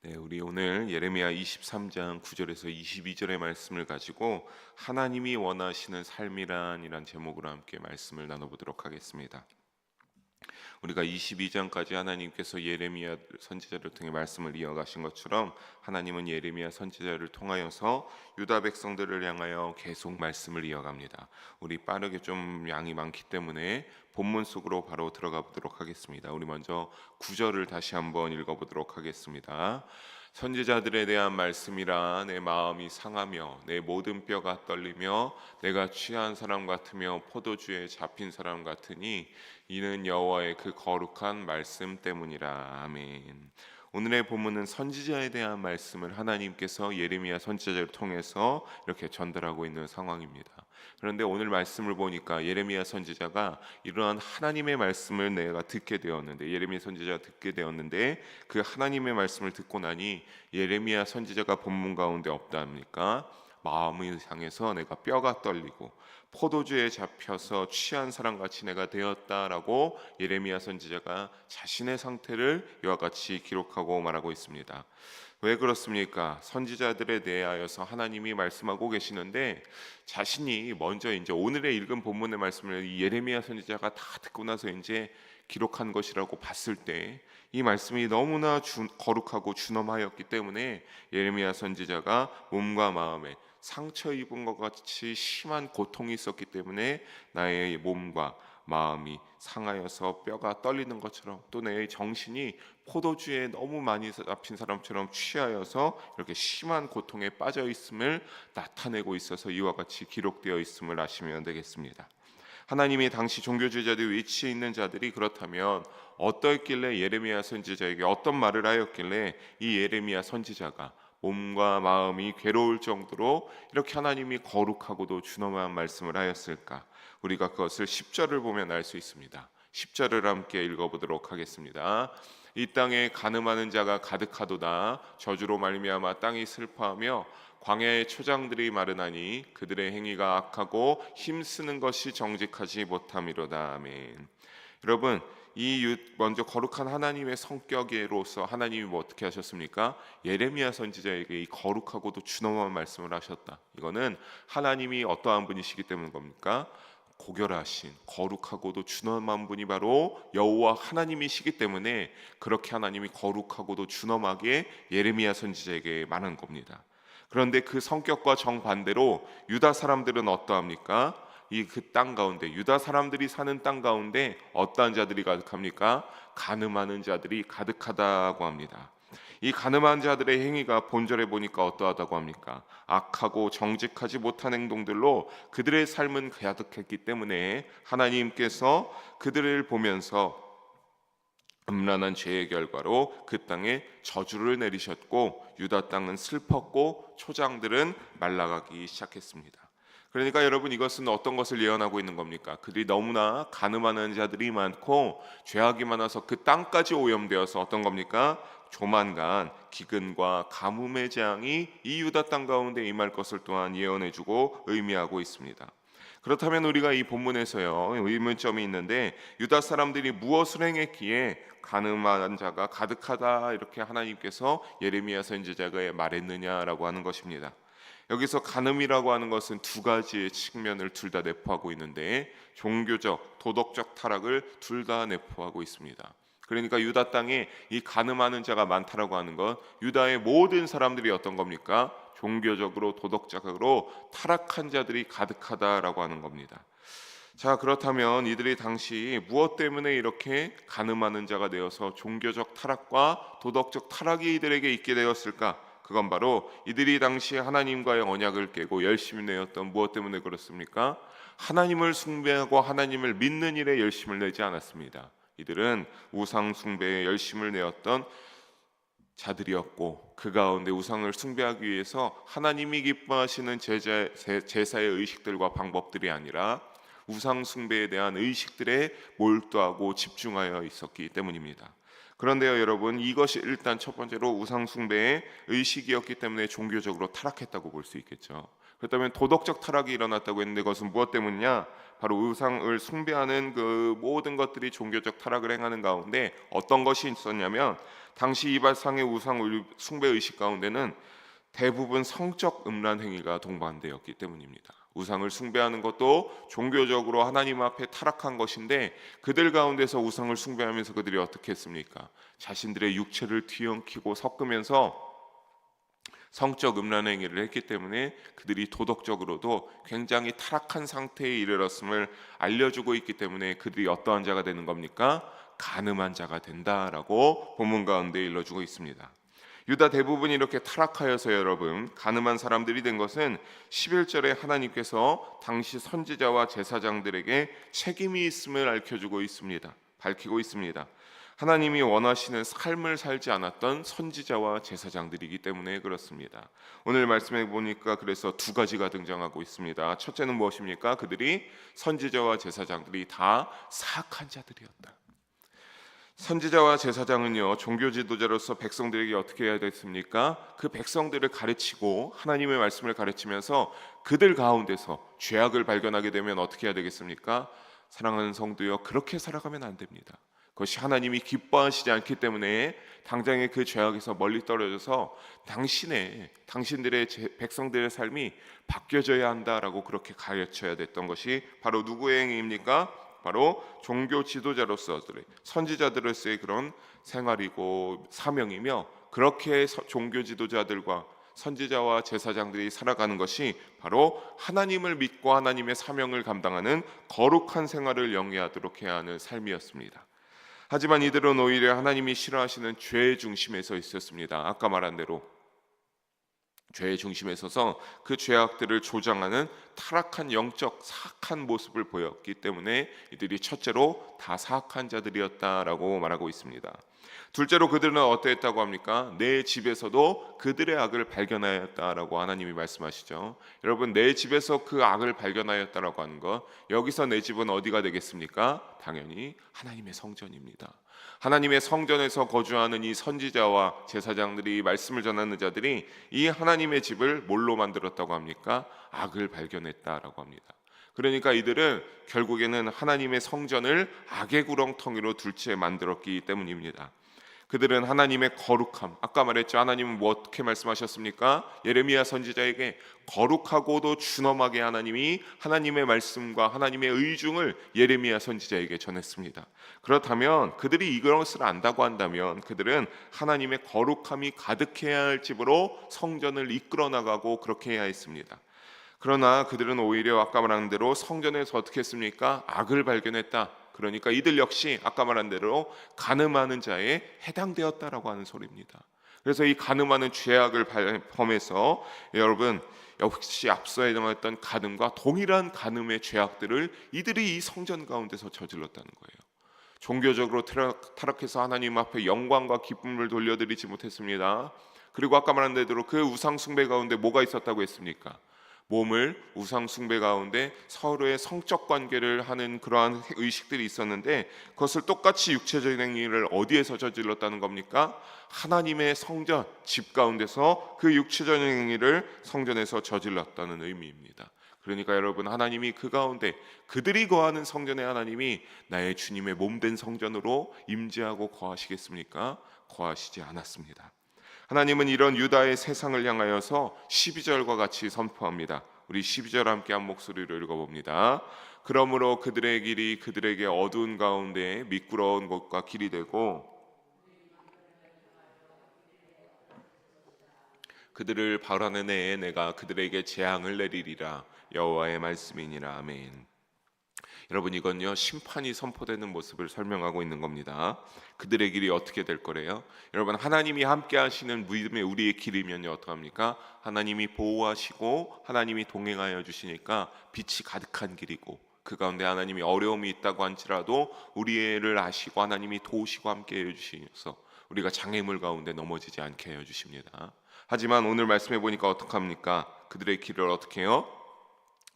네, 우리 오늘 예레미야 23장 9절에서 22절의 말씀을 가지고 하나님이 원하시는 삶이란이란 제목으로 함께 말씀을 나눠보도록 하겠습니다. 우리가 22장까지 하나님께서 예레미야 선지자를 통해 말씀을 이어가신 것처럼 하나님은 예레미야 선지자를 통하여서 유다 백성들을 향하여 계속 말씀을 이어갑니다. 우리 빠르게 좀 양이 많기 때문에 본문 속으로 바로 들어가 보도록 하겠습니다. 우리 먼저 9절을 다시 한번 읽어보도록 하겠습니다. 선지자들에 대한 말씀이라 내 마음이 상하며 내 모든 뼈가 떨리며 내가 취한 사람 같으며 포도주에 잡힌 사람 같으니 이는 여호와의 그 거룩한 말씀 때문이라. 아멘. 오늘의 본문은 선지자에 대한 말씀을 하나님께서 예레미야 선지자를 통해서 이렇게 전달하고 있는 상황입니다. 그런데 오늘 말씀을 보니까 예레미야 선지자가 이러한 하나님의 말씀을 내가 듣게 되었는데, 예레미야 선지자가 듣게 되었는데 그 하나님의 말씀을 듣고 나니 예레미야 선지자가 본문 가운데 없다합니까? 마음을 향해서 내가 뼈가 떨리고 포도주에 잡혀서 취한 사람같이 내가 되었다라고 예레미야 선지자가 자신의 상태를 이와 같이 기록하고 말하고 있습니다. 왜 그렇습니까? 선지자들에 대하여서 하나님이 말씀하고 계시는데 자신이 먼저 이제 오늘의 읽은 본문의 말씀을 이 예레미야 선지자가 다 듣고 나서 이제 기록한 것이라고 봤을 때 이 말씀이 너무나 거룩하고 준엄하였기 때문에 예레미야 선지자가 몸과 마음에 상처 입은 것 같이 심한 고통이 있었기 때문에 나의 몸과 마음이 상하여서 뼈가 떨리는 것처럼, 또 내 정신이 포도주에 너무 많이 잡힌 사람처럼 취하여서 이렇게 심한 고통에 빠져 있음을 나타내고 있어서 이와 같이 기록되어 있음을 아시면 되겠습니다. 하나님이 당시 종교주의자들 위치에 있는 자들이 그렇다면 어떠했길래 예레미야 선지자에게 어떤 말을 하였길래 이 예레미야 선지자가 몸과 마음이 괴로울 정도로 이렇게 하나님이 거룩하고도 준엄한 말씀을 하였을까? 우리가 그것을 10절을 보면 알 수 있습니다. 10절을 함께 읽어보도록 하겠습니다. 이 땅에 간음하는 자가 가득하도다. 저주로 말미암아 땅이 슬퍼하며 광야의 초장들이 마르나니 그들의 행위가 악하고 힘쓰는 것이 정직하지 못함이로다. 아멘. 여러분, 먼저 거룩한 하나님의 성격으로서 하나님이 어떻게 하셨습니까? 예레미야 선지자에게 이 거룩하고도 준엄한 말씀을 하셨다. 이거는 하나님이 어떠한 분이시기 때문인 겁니까? 고결하신 거룩하고도 준엄한 분이 바로 여호와 하나님이시기 때문에 그렇게 하나님이 거룩하고도 준엄하게 예레미야 선지자에게 말한 겁니다. 그런데 그 성격과 정반대로 유다 사람들은 어떠합니까? 이 그 땅 가운데, 유다 사람들이 사는 땅 가운데 어떠한 자들이 가득합니까? 간음하는 자들이 가득하다고 합니다. 이 간음한 자들의 행위가 본절에 보니까 어떠하다고 합니까? 악하고 정직하지 못한 행동들로 그들의 삶은 가득했기 때문에 하나님께서 그들을 보면서 음란한 죄의 결과로 그 땅에 저주를 내리셨고 유다 땅은 슬펐고 초장들은 말라가기 시작했습니다. 그러니까 여러분, 이것은 어떤 것을 예언하고 있는 겁니까? 그들이 너무나 간음하는 자들이 많고 죄악이 많아서 그 땅까지 오염되어서 어떤 겁니까? 조만간 기근과 가뭄의 재앙이 이 유다 땅 가운데 임할 것을 또한 예언해주고 의미하고 있습니다. 그렇다면 우리가 이 본문에서요, 의문점이 있는데 유다 사람들이 무엇을 행했기에 간음한 자가 가득하다 이렇게 하나님께서 예레미야 선지자가 말했느냐라고 하는 것입니다. 여기서 간음이라고 하는 것은 두 가지의 측면을 둘 다 내포하고 있는데 종교적, 도덕적 타락을 둘 다 내포하고 있습니다. 그러니까 유다 땅에 이 간음하는 자가 많다라고 하는 것, 유다의 모든 사람들이 어떤 겁니까? 종교적으로, 도덕적으로 타락한 자들이 가득하다라고 하는 겁니다. 자, 그렇다면 이들이 당시 무엇 때문에 이렇게 간음하는 자가 되어서 종교적 타락과 도덕적 타락이 이들에게 있게 되었을까? 그건 바로 이들이 당시 하나님과의 언약을 깨고 열심히 내었던, 무엇 때문에 그렇습니까? 하나님을 숭배하고 하나님을 믿는 일에 열심을 내지 않았습니다. 이들은 우상 숭배에 열심을 내었던 자들이었고, 그 가운데 우상을 숭배하기 위해서 하나님이 기뻐하시는 제사의 의식들과 방법들이 아니라 우상 숭배에 대한 의식들에 몰두하고 집중하여 있었기 때문입니다. 그런데요 여러분, 이것이 일단 첫 번째로 우상 숭배의 의식이었기 때문에 종교적으로 타락했다고 볼 수 있겠죠. 그렇다면 도덕적 타락이 일어났다고 했는데 그것은 무엇 때문이냐? 바로 우상을 숭배하는 그 모든 것들이 종교적 타락을 행하는 가운데 어떤 것이 있었냐면, 당시 이발상의 우상 숭배 의식 가운데는 대부분 성적 음란 행위가 동반되었기 때문입니다. 우상을 숭배하는 것도 종교적으로 하나님 앞에 타락한 것인데, 그들 가운데서 우상을 숭배하면서 그들이 어떻게 했습니까? 자신들의 육체를 뒤엉키고 섞으면서 성적 음란 행위를 했기 때문에 그들이 도덕적으로도 굉장히 타락한 상태에 이르렀음을 알려주고 있기 때문에 그들이 어떠한 자가 되는 겁니까? 간음한 자가 된다라고 본문 가운데 일러주고 있습니다. 유다 대부분이 이렇게 타락하여서 여러분 간음한 사람들이 된 것은 11절에 하나님께서 당시 선지자와 제사장들에게 책임이 있음을 밝히고 있습니다. 하나님이 원하시는 삶을 살지 않았던 선지자와 제사장들이기 때문에 그렇습니다. 오늘 말씀해 보니까 그래서 두 가지가 등장하고 있습니다. 첫째는 무엇입니까? 그들이 선지자와 제사장들이 다 사악한 자들이었다. 선지자와 제사장은요, 종교 지도자로서 백성들에게 어떻게 해야 됐습니까? 그 백성들을 가르치고 하나님의 말씀을 가르치면서 그들 가운데서 죄악을 발견하게 되면 어떻게 해야 되겠습니까? 사랑하는 성도여, 그렇게 살아가면 안 됩니다. 그것이 하나님이 기뻐하시지 않기 때문에 당장의 그 죄악에서 멀리 떨어져서 당신들의 백성들의 삶이 바뀌어져야 한다라고 그렇게 가르쳐야 됐던 것이 바로 누구의 행위입니까? 바로 종교 지도자로서들의, 선지자들로서의 그런 생활이고 사명이며, 그렇게 종교 지도자들과 선지자와 제사장들이 살아가는 것이 바로 하나님을 믿고 하나님의 사명을 감당하는 거룩한 생활을 영위하도록 해야 하는 삶이었습니다. 하지만 이들은 오히려 하나님이 싫어하시는 죄의 중심에 서 있었습니다. 아까 말한 대로 죄의 중심에 서서 그 죄악들을 조장하는 타락한 영적 사악한 모습을 보였기 때문에 이들이 첫째로 다 사악한 자들이었다라고 말하고 있습니다. 둘째로 그들은 어떠했다고 합니까? 내 집에서도 그들의 악을 발견하였다라고 하나님이 말씀하시죠. 여러분, 내 집에서 그 악을 발견하였다라고 하는 것, 여기서 내 집은 어디가 되겠습니까? 당연히 하나님의 성전입니다. 하나님의 성전에서 거주하는 이 선지자와 제사장들이, 말씀을 전하는 자들이 이 하나님의 집을 뭘로 만들었다고 합니까? 악을 발견했다라고 합니다. 그러니까 이들은 결국에는 하나님의 성전을 악의 구렁텅이로 둘 채 만들었기 때문입니다. 그들은 하나님의 거룩함, 아까 말했죠. 하나님은 뭐 어떻게 말씀하셨습니까? 예레미야 선지자에게 거룩하고도 준엄하게 하나님이 하나님의 말씀과 하나님의 의중을 예레미야 선지자에게 전했습니다. 그렇다면 그들이 이것을 안다고 한다면 그들은 하나님의 거룩함이 가득해야 할 집으로 성전을 이끌어 나가고 그렇게 해야 했습니다. 그러나 그들은 오히려 아까 말한 대로 성전에서 어떻게 했습니까? 악을 발견했다. 그러니까 이들 역시 아까 말한 대로 간음하는 자에 해당되었다라고 하는 소리입니다. 그래서 이 간음하는 죄악을 범해서 여러분 역시 앞서 얘기했던 간음과 동일한 간음의 죄악들을 이들이 이 성전 가운데서 저질렀다는 거예요. 종교적으로 타락해서 하나님 앞에 영광과 기쁨을 돌려드리지 못했습니다. 그리고 아까 말한 대로 그 우상 숭배 가운데 뭐가 있었다고 했습니까? 몸을 우상 숭배 가운데 서로의 성적 관계를 하는 그러한 의식들이 있었는데, 그것을 똑같이 육체적인 행위를 어디에서 저질렀다는 겁니까? 하나님의 성전, 집 가운데서 그 육체적인 행위를 성전에서 저질렀다는 의미입니다. 그러니까 여러분, 하나님이 그 가운데 그들이 거하는 성전에 하나님이 나의 주님의 몸된 성전으로 임재하고 거하시겠습니까? 거하시지 않았습니다. 하나님은 이런 유다의 세상을 향하여서 12절과 같이 선포합니다. 우리 12절 함께 한 목소리로 읽어봅니다. 그러므로 그들의 길이 그들에게 어두운 가운데 미끄러운 곳과 길이 되고 그들을 바라는 해에 내가 그들에게 재앙을 내리리라. 여호와의 말씀이니라. 아멘. 여러분, 이건요 심판이 선포되는 모습을 설명하고 있는 겁니다. 그들의 길이 어떻게 될 거래요? 여러분, 하나님이 함께 하시는 믿음의 우리의 길이면요 어떡합니까? 하나님이 보호하시고 하나님이 동행하여 주시니까 빛이 가득한 길이고, 그 가운데 하나님이 어려움이 있다고 할지라도 우리를 아시고 하나님이 도우시고 함께 해주시면서 우리가 장애물 가운데 넘어지지 않게 해주십니다. 하지만 오늘 말씀해 보니까 어떡합니까? 그들의 길을 어떻게 해요?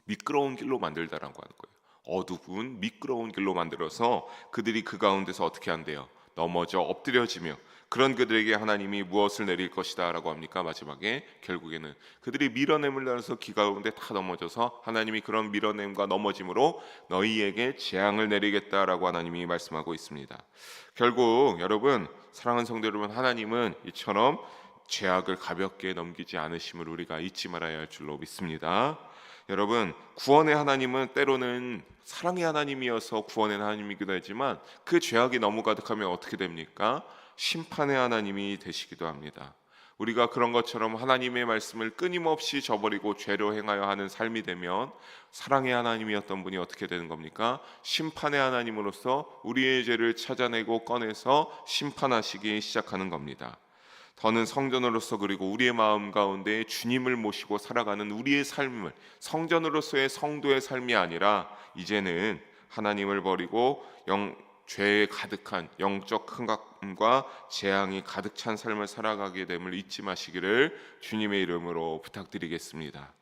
미끄러운 길로 만들다라고 하는 거예요. 어두운 미끄러운 길로 만들어서 그들이 그 가운데서 어떻게 한대요? 넘어져 엎드려지며 그런 그들에게 하나님이 무엇을 내릴 것이다 라고 합니까? 마지막에 결국에는 그들이 밀어냄을 따라서 기 가운데 다 넘어져서 하나님이 그런 밀어냄과 넘어짐으로 너희에게 재앙을 내리겠다라고 하나님이 말씀하고 있습니다. 결국 여러분, 사랑하는 성도 여러분, 하나님은 이처럼 죄악을 가볍게 넘기지 않으심을 우리가 잊지 말아야 할 줄로 믿습니다. 여러분, 구원의 하나님은 때로는 사랑의 하나님이어서 구원의 하나님이기도 하지만 그 죄악이 너무 가득하면 어떻게 됩니까? 심판의 하나님이 되시기도 합니다. 우리가 그런 것처럼 하나님의 말씀을 끊임없이 저버리고 죄로 행하여 하는 삶이 되면 사랑의 하나님이었던 분이 어떻게 되는 겁니까? 심판의 하나님으로서 우리의 죄를 찾아내고 꺼내서 심판하시기 시작하는 겁니다. 더는 성전으로서 그리고 우리의 마음 가운데 주님을 모시고 살아가는 우리의 삶을 성전으로서의 성도의 삶이 아니라 이제는 하나님을 버리고 죄에 가득한 영적 흥각과 재앙이 가득 찬 삶을 살아가게 됨을 잊지 마시기를 주님의 이름으로 부탁드리겠습니다.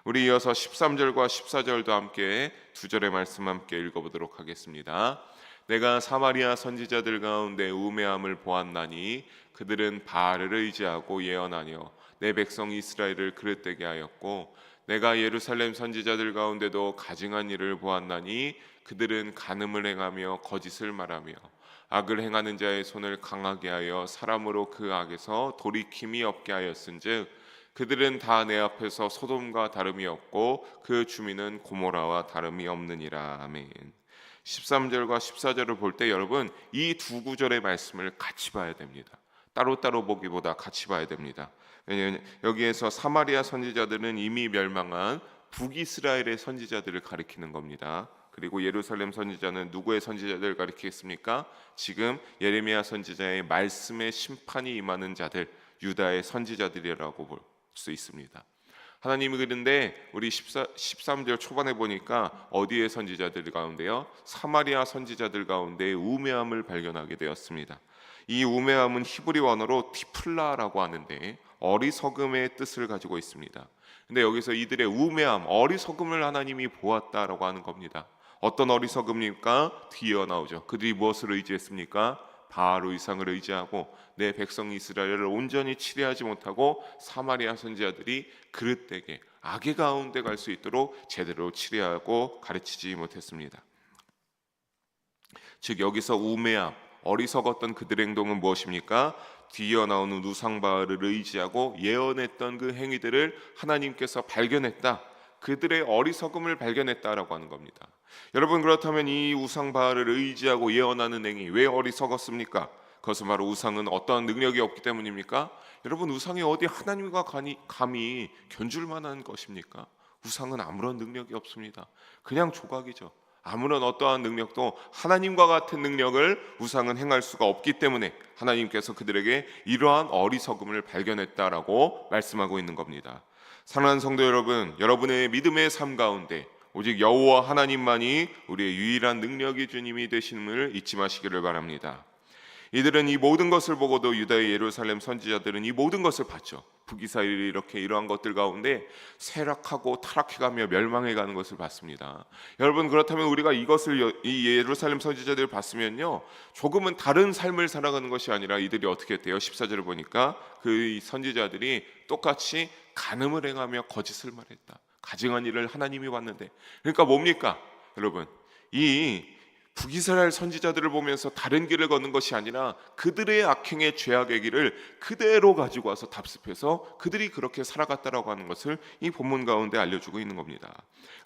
우리 이어서 13절과 14절도 함께 두 절의 말씀 함께 읽어보도록 하겠습니다. 내가 사마리아 선지자들 가운데 우매함을 보았나니 그들은 바알을 의지하고 예언하며 내 백성 이스라엘을 그릇되게 하였고 내가 예루살렘 선지자들 가운데도 가증한 일을 보았나니 그들은 간음을 행하며 거짓을 말하며 악을 행하는 자의 손을 강하게 하여 사람으로 그 악에서 돌이킴이 없게 하였은즉 그들은 다 내 앞에서 소돔과 다름이 없고 그 주민은 고모라와 다름이 없느니라. 아멘. 13절과 14절을 볼 때 여러분, 이 두 구절의 말씀을 같이 봐야 됩니다. 따로따로 보기보다 같이 봐야 됩니다. 왜냐하면 여기에서 사마리아 선지자들은 이미 멸망한 북이스라엘의 선지자들을 가리키는 겁니다. 그리고 예루살렘 선지자는 누구의 선지자들을 가리키겠습니까? 지금 예레미야 선지자의 말씀의 심판이 임하는 자들, 유다의 선지자들이라고 볼 수 있습니다. 하나님이 그런데 우리 13절 초반에 보니까 어디의 선지자들 가운데요? 사마리아 선지자들 가운데 우매함을 발견하게 되었습니다. 이 우매함은 히브리 원어로 티플라라고 하는데 어리석음의 뜻을 가지고 있습니다. 근데 여기서 이들의 우매함, 어리석음을 하나님이 보았다라고 하는 겁니다. 어떤 어리석음입니까? 뒤에 나오죠. 그들이 무엇을 의지했습니까? 바알 의상을 의지하고 내 백성 이스라엘을 온전히 치료하지 못하고 사마리아 선지자들이 그릇되게 악의 가운데 갈 수 있도록 제대로 치료하고 가르치지 못했습니다. 즉 여기서 우매함, 어리석었던 그들의 행동은 무엇입니까? 뒤이어 나오는 우상 바알을 의지하고 예언했던 그 행위들을 하나님께서 발견했다. 그들의 어리석음을 발견했다라고 하는 겁니다. 여러분, 그렇다면 이 우상 바알을 의지하고 예언하는 행위 왜 어리석었습니까? 그것은 바로 우상은 어떠한 능력이 없기 때문입니까? 여러분, 우상이 어디 하나님과 감히 견줄 만한 것입니까? 우상은 아무런 능력이 없습니다. 그냥 조각이죠. 아무런 어떠한 능력도 하나님과 같은 능력을 우상은 행할 수가 없기 때문에 하나님께서 그들에게 이러한 어리석음을 발견했다라고 말씀하고 있는 겁니다. 사랑하는 성도 여러분, 여러분의 믿음의 삶 가운데 오직 여호와 하나님만이 우리의 유일한 능력이 주님이 되심을 잊지 마시기를 바랍니다. 이들은 이 모든 것을 보고도 유다의 예루살렘 선지자들은 이 모든 것을 봤죠. 북이스라엘이 이렇게 이러한 것들 가운데 쇠락하고 타락해가며 멸망해가는 것을 봤습니다. 여러분, 그렇다면 우리가 이것을 이 예루살렘 선지자들을 봤으면요, 조금은 다른 삶을 살아가는 것이 아니라 이들이 어떻게 했대요? 14절을 보니까 그 선지자들이 똑같이 간음을 행하며 거짓을 말했다. 가증한 일을 하나님이 봤는데, 그러니까 뭡니까? 여러분, 이 북이스라엘 선지자들을 보면서 다른 길을 걷는 것이 아니라 그들의 악행의 죄악의 길을 그대로 가지고 와서 답습해서 그들이 그렇게 살아갔다라고 하는 것을 이 본문 가운데 알려주고 있는 겁니다.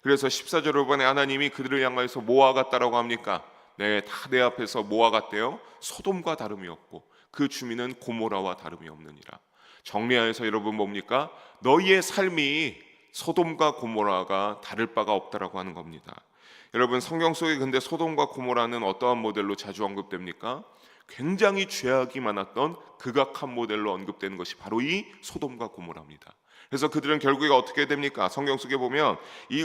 그래서 14절 후반에 하나님이 그들을 향하여서 모아갔다라고 합니까? 네, 다 내 앞에서 모아갔대요. 소돔과 다름이 없고 그 주민은 고모라와 다름이 없느니라. 정리하여서 여러분 뭡니까? 너희의 삶이 소돔과 고모라가 다를 바가 없다라고 하는 겁니다. 여러분, 성경 속에 근데 소돔과 고모라는 어떠한 모델로 자주 언급됩니까? 굉장히 죄악이 많았던 극악한 모델로 언급되는 것이 바로 이 소돔과 고모라입니다. 그래서 그들은 결국에 어떻게 됩니까? 성경 속에 보면 이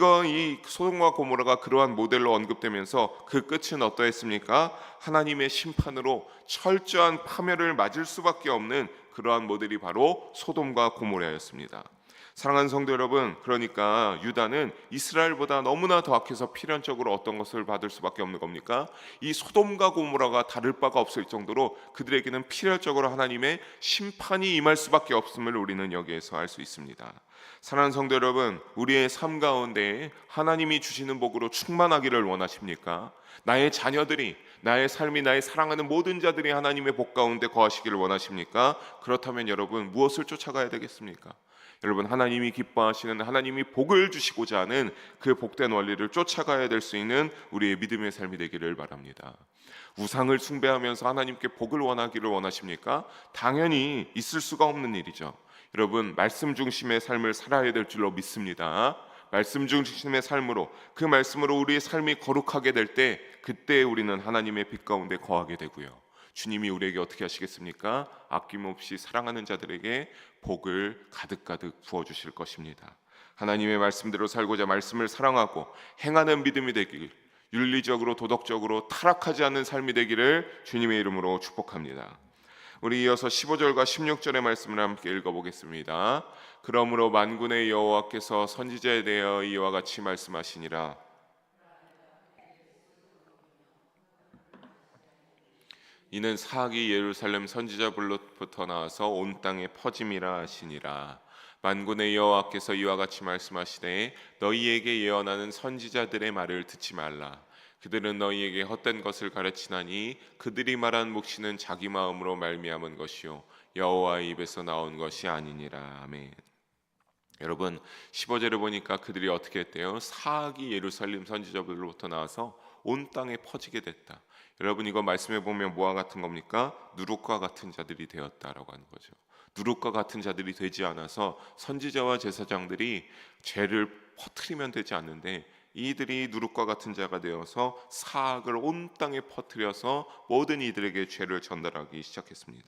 소돔과 고모라가 그러한 모델로 언급되면서 그 끝은 어떠했습니까? 하나님의 심판으로 철저한 파멸을 맞을 수밖에 없는 그러한 모델이 바로 소돔과 고모라였습니다. 사랑하는 성도 여러분, 그러니까 유다는 이스라엘보다 너무나 더 악해서 필연적으로 어떤 것을 받을 수밖에 없는 겁니까? 이 소돔과 고모라가 다를 바가 없을 정도로 그들에게는 필연적으로 하나님의 심판이 임할 수밖에 없음을 우리는 여기에서 알 수 있습니다. 사랑하는 성도 여러분, 우리의 삶 가운데 하나님이 주시는 복으로 충만하기를 원하십니까? 나의 자녀들이, 나의 삶이, 나의 사랑하는 모든 자들이 하나님의 복 가운데 거하시기를 원하십니까? 그렇다면 여러분, 무엇을 쫓아가야 되겠습니까? 여러분, 하나님이 기뻐하시는, 하나님이 복을 주시고자 하는 그 복된 원리를 쫓아가야 될 수 있는 우리의 믿음의 삶이 되기를 바랍니다. 우상을 숭배하면서 하나님께 복을 원하기를 원하십니까? 당연히 있을 수가 없는 일이죠. 여러분, 말씀 중심의 삶을 살아야 될 줄로 믿습니다. 말씀 중심의 삶으로, 그 말씀으로 우리의 삶이 거룩하게 될 때, 그때 우리는 하나님의 빛 가운데 거하게 되고요. 주님이 우리에게 어떻게 하시겠습니까? 아낌없이 사랑하는 자들에게 복을 가득가득 부어주실 것입니다. 하나님의 말씀대로 살고자 말씀을 사랑하고 행하는 믿음이 되길, 윤리적으로 도덕적으로 타락하지 않는 삶이 되기를 주님의 이름으로 축복합니다. 우리 이어서 15절과 16절의 말씀을 함께 읽어보겠습니다. 그러므로 만군의 여호와께서 선지자에 대하여 이와 같이 말씀하시니라. 이는 사악이 예루살렘 선지자들로부터 나와서 온 땅에 퍼짐이라 하시니라. 만군의 여호와께서 이와 같이 말씀하시되 너희에게 예언하는 선지자들의 말을 듣지 말라. 그들은 너희에게 헛된 것을 가르치나니 그들이 말한 묵시는 자기 마음으로 말미암은 것이요 여호와의 입에서 나온 것이 아니니라. 아멘. 여러분, 15절을 보니까 그들이 어떻게 했대요? 사악이 예루살렘 선지자들로부터 나와서 온 땅에 퍼지게 됐다. 여러분, 이거 말씀해 보면 뭐와 같은 겁니까? 누룩과 같은 자들이 되었다라고 하는 거죠. 누룩과 같은 자들이 되지 않아서 선지자와 제사장들이 죄를 퍼뜨리면 되지 않는데, 이들이 누룩과 같은 자가 되어서 사악을 온 땅에 퍼뜨려서 모든 이들에게 죄를 전달하기 시작했습니다.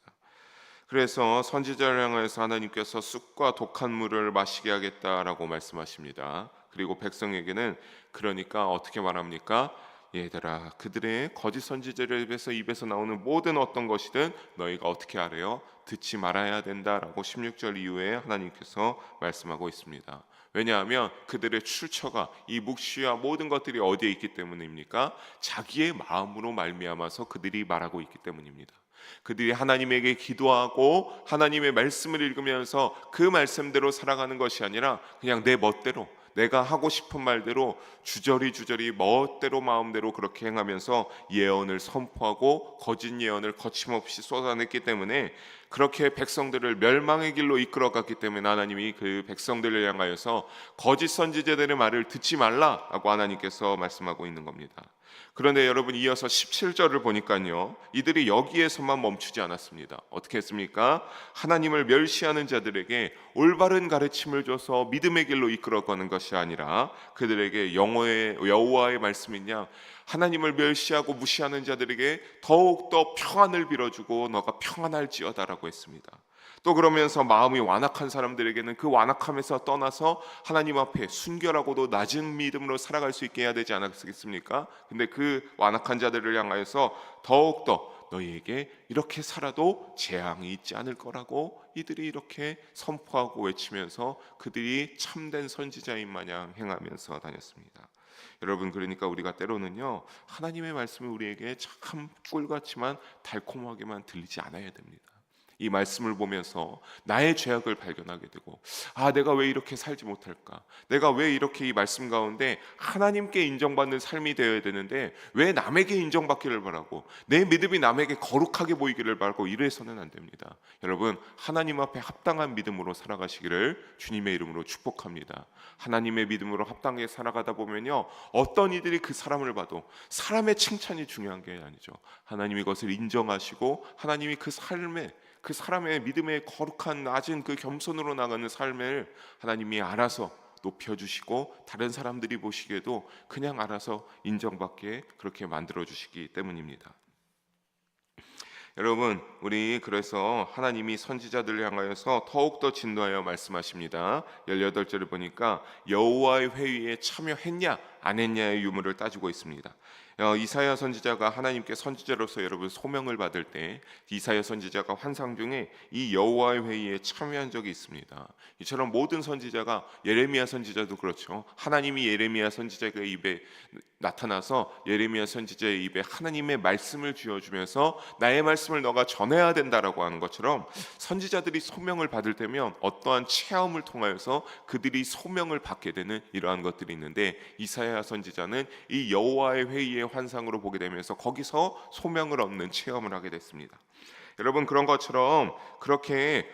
그래서 선지자를 향하여서 하나님께서 쑥과 독한 물을 마시게 하겠다라고 말씀하십니다. 그리고 백성에게는 그러니까 어떻게 말합니까? 얘들아, 그들의 거짓 선지자들 입에서 나오는 모든 어떤 것이든 너희가 어떻게 하래요? 듣지 말아야 된다라고 16절 이후에 하나님께서 말씀하고 있습니다. 왜냐하면 그들의 출처가 이 묵시와 모든 것들이 어디에 있기 때문입니까? 자기의 마음으로 말미암아서 그들이 말하고 있기 때문입니다. 그들이 하나님에게 기도하고 하나님의 말씀을 읽으면서 그 말씀대로 살아가는 것이 아니라 그냥 내 멋대로, 내가 하고 싶은 말대로 주저리 멋대로 마음대로 그렇게 행하면서 예언을 선포하고 거짓 예언을 거침없이 쏟아냈기 때문에, 그렇게 백성들을 멸망의 길로 이끌어갔기 때문에 하나님이 그 백성들을 향하여서 거짓 선지자들의 말을 듣지 말라라고 하나님께서 말씀하고 있는 겁니다. 그런데 여러분, 이어서 17절을 보니까요, 이들이 여기에서만 멈추지 않았습니다. 어떻게 했습니까? 하나님을 멸시하는 자들에게 올바른 가르침을 줘서 믿음의 길로 이끌어가는 것이 아니라 그들에게 여호와의 말씀이냐, 하나님을 멸시하고 무시하는 자들에게 더욱더 평안을 빌어주고 너가 평안할지어다라고 했습니다. 또 그러면서 마음이 완악한 사람들에게는 그 완악함에서 떠나서 하나님 앞에 순결하고도 낮은 믿음으로 살아갈 수 있게 해야 되지 않았겠습니까? 근데 그 완악한 자들을 향하여서 더욱더 너희에게 이렇게 살아도 재앙이 있지 않을 거라고 이들이 이렇게 선포하고 외치면서 그들이 참된 선지자인 마냥 행하면서 다녔습니다. 여러분, 그러니까 우리가 때로는요, 하나님의 말씀이 우리에게 참 꿀같지만 달콤하게만 들리지 않아야 됩니다. 이 말씀을 보면서 나의 죄악을 발견하게 되고, 내가 왜 이렇게 살지 못할까? 내가 왜 이렇게 이 말씀 가운데 하나님께 인정받는 삶이 되어야 되는데 왜 남에게 인정받기를 바라고 내 믿음이 남에게 거룩하게 보이기를 바라고 이래서는 안 됩니다. 여러분, 하나님 앞에 합당한 믿음으로 살아가시기를 주님의 이름으로 축복합니다. 하나님의 믿음으로 합당하게 살아가다 보면요, 어떤 이들이 그 사람을 봐도 사람의 칭찬이 중요한 게 아니죠. 하나님이 그것을 인정하시고 하나님이 그 사람의 믿음의 거룩한 낮은 그 겸손으로 나가는 삶을 하나님이 알아서 높여주시고 다른 사람들이 보시기에도 그냥 알아서 인정받게 그렇게 만들어주시기 때문입니다. 여러분, 우리 그래서 하나님이 선지자들을 향하여서 더욱더 진노하여 말씀하십니다. 18절을 보니까 여호와의 회의에 참여했냐 안 했냐의 유무를 따지고 있습니다. 이사야 선지자가 하나님께 선지자로서 여러분 소명을 받을 때 이사야 선지자가 환상 중에 이 여호와의 회의에 참여한 적이 있습니다. 이처럼 모든 선지자가 예레미야 선지자도 그렇죠. 하나님이 예레미야 선지자의 입에 나타나서 예레미야 선지자의 입에 하나님의 말씀을 쥐어주면서 나의 말씀을 너가 전해야 된다라고 하는 것처럼 선지자들이 소명을 받을 때면 어떠한 체험을 통하여서 그들이 소명을 받게 되는 이러한 것들이 있는데 이사야 선지자는 이 여호와의 회의의 환상으로 보게 되면서 거기서 소명을 얻는 체험을 하게 됐습니다. 여러분 그런 것처럼 그렇게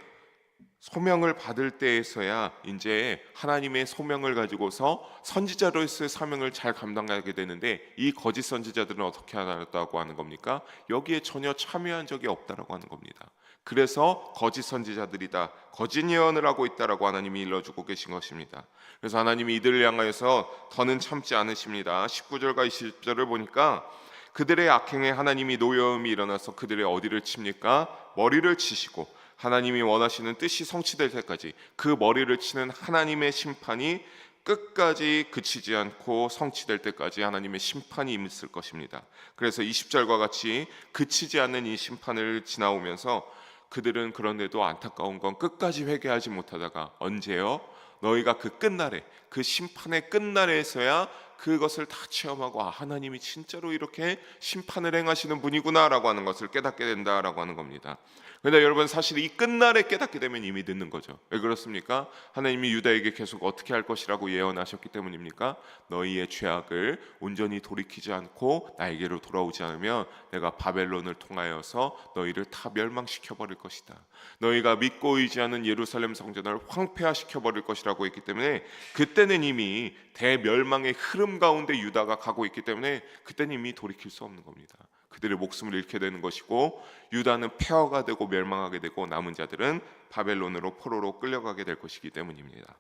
소명을 받을 때에서야 이제 하나님의 소명을 가지고서 선지자로서의 사명을 잘 감당하게 되는데 이 거짓 선지자들은 어떻게 하다고 하는 겁니까? 여기에 전혀 참여한 적이 없다라고 하는 겁니다. 그래서 거짓 선지자들이다, 거짓 예언을 하고 있다라고 하나님이 일러주고 계신 것입니다. 그래서 하나님이 이들을 향하여서 더는 참지 않으십니다. 19절과 20절을 보니까 그들의 악행에 하나님이 노여움이 일어나서 그들의 어디를 칩니까? 머리를 치시고 하나님이 원하시는 뜻이 성취될 때까지 그 머리를 치는 하나님의 심판이 끝까지 그치지 않고 성취될 때까지 하나님의 심판이 임했을 것입니다. 그래서 20절과 같이 그치지 않는 이 심판을 지나오면서 그들은 그런데도 안타까운 건 끝까지 회개하지 못하다가 언제요? 너희가 그 끝날에, 그 심판의 끝날에서야 그것을 다 체험하고 하나님이 진짜로 이렇게 심판을 행하시는 분이구나라고 하는 것을 깨닫게 된다라고 하는 겁니다. 그런데 여러분 사실 이 끝날에 깨닫게 되면 이미 늦는 거죠. 왜 그렇습니까? 하나님이 유다에게 계속 어떻게 할 것이라고 예언하셨기 때문입니까? 너희의 죄악을 온전히 돌이키지 않고 나에게로 돌아오지 않으면 내가 바벨론을 통하여서 너희를 다 멸망시켜 버릴 것이다. 너희가 믿고 의지하는 예루살렘 성전을 황폐화시켜 버릴 것이라고 했기 때문에 그때는 이미 대멸망의 흐름 가운데 유다가 가고 있기 때문에 그때는 이미 돌이킬 수 없는 겁니다. 그들의 목숨을 잃게 되는 것이고 유다는 폐허가 되고 멸망하게 되고 남은 자들은 바벨론으로 포로로 끌려가게 될 것이기 때문입니다.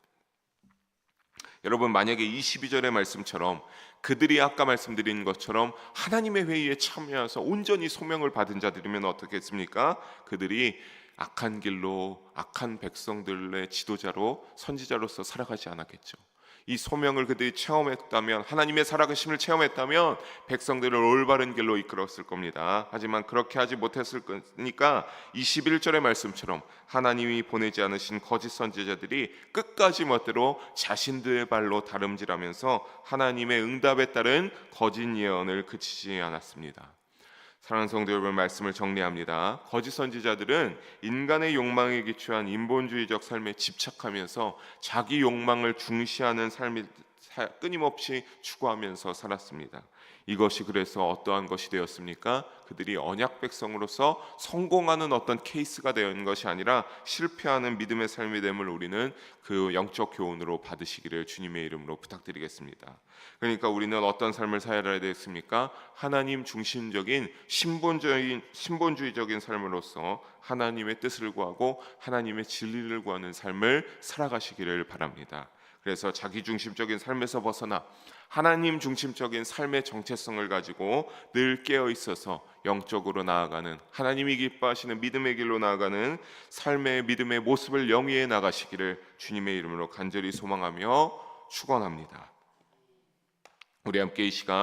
여러분 만약에 22절의 말씀처럼 그들이 아까 말씀드린 것처럼 하나님의 회의에 참여해서 온전히 소명을 받은 자들이면 어떻겠습니까? 그들이 악한 길로 악한 백성들의 지도자로 선지자로서 살아가지 않았겠죠. 이 소명을 그들이 체험했다면 하나님의 살아계심을 체험했다면 백성들을 올바른 길로 이끌었을 겁니다. 하지만 그렇게 하지 못했을 거니까 21절의 말씀처럼 하나님이 보내지 않으신 거짓 선지자들이 끝까지 멋대로 자신들의 발로 다름질하면서 하나님의 응답에 따른 거짓 예언을 그치지 않았습니다. 사랑하는 성도 여러분, 말씀을 정리합니다. 거짓 선지자들은 인간의 욕망에 기초한 인본주의적 삶에 집착하면서 자기 욕망을 중시하는 삶을 끊임없이 추구하면서 살았습니다. 이것이 그래서 어떠한 것이 되었습니까? 그들이 언약 백성으로서 성공하는 어떤 케이스가 되는 것이 아니라 실패하는 믿음의 삶이 됨을 우리는 그 영적 교훈으로 받으시기를 주님의 이름으로 부탁드리겠습니다. 그러니까 우리는 어떤 삶을 살아야 되겠습니까? 하나님 중심적인 신본주의적인 삶으로서 하나님의 뜻을 구하고 하나님의 진리를 구하는 삶을 살아가시기를 바랍니다. 그래서 자기중심적인 삶에서 벗어나 하나님 중심적인 삶의 정체성을 가지고 늘 깨어 있어서 영적으로 나아가는 하나님이 기뻐하시는 믿음의 길로 나아가는 삶의 믿음의 모습을 영위해 나가시기를 주님의 이름으로 간절히 소망하며 축원합니다. 우리 함께 이 시간